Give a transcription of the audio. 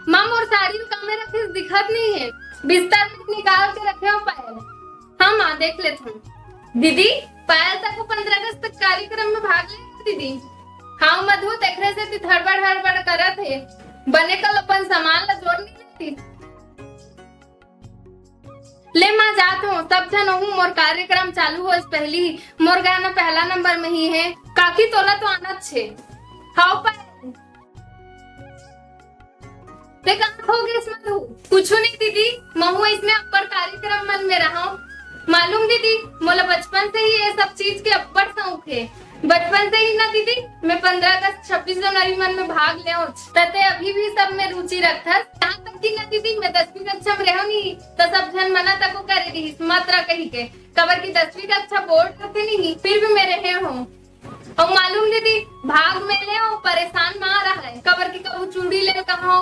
माँ मोर साड़ी में रखे दिखत नहीं है, बिस्तर में निकाल के रखे हो पायल। हाँ माँ देख लेते हूँ। दीदी पायल तक को 15 अगस्त तक कार्यक्रम में भाग ले दीदी। हाँ मधु देखने से हड़बड़ हड़बड़ करत है, बने कल अपन सामान ला जोड़ नहीं लेती। ले माँ जात हूँ, तब जन हूँ मोर कार्यक्रम चालू हो पहली मोर गाना पहला नंबर में ही है। काकी तोला तो आना छे। हाँ पायल ते कहाँ हो गए इसमें तू? कुछ नहीं दीदी, महू इसमें अब्बर कार्यक्रम मन में रहा हूँ। मालूम दीदी मोला बचपन से ही ये सब चीज के अब्बर शौक है। बचपन से ही ना दीदी मैं 15 अगस्त 26 जनवरी मन में भाग ले तते अभी भी सब में रुचि रखता। यहाँ तक कि ना दीदी मैं 10वीं कक्षा में रहो नहीं तो सब जन मना तक को करे रही मात्रा कही के कबर की 10वीं कक्षा बोर्ड रखे नहीं फिर भी मैं रहे हूँ। और मालूम दीदी भाग में ले परेशान मां रहा है कबर की कबू चूड़ी ले कहा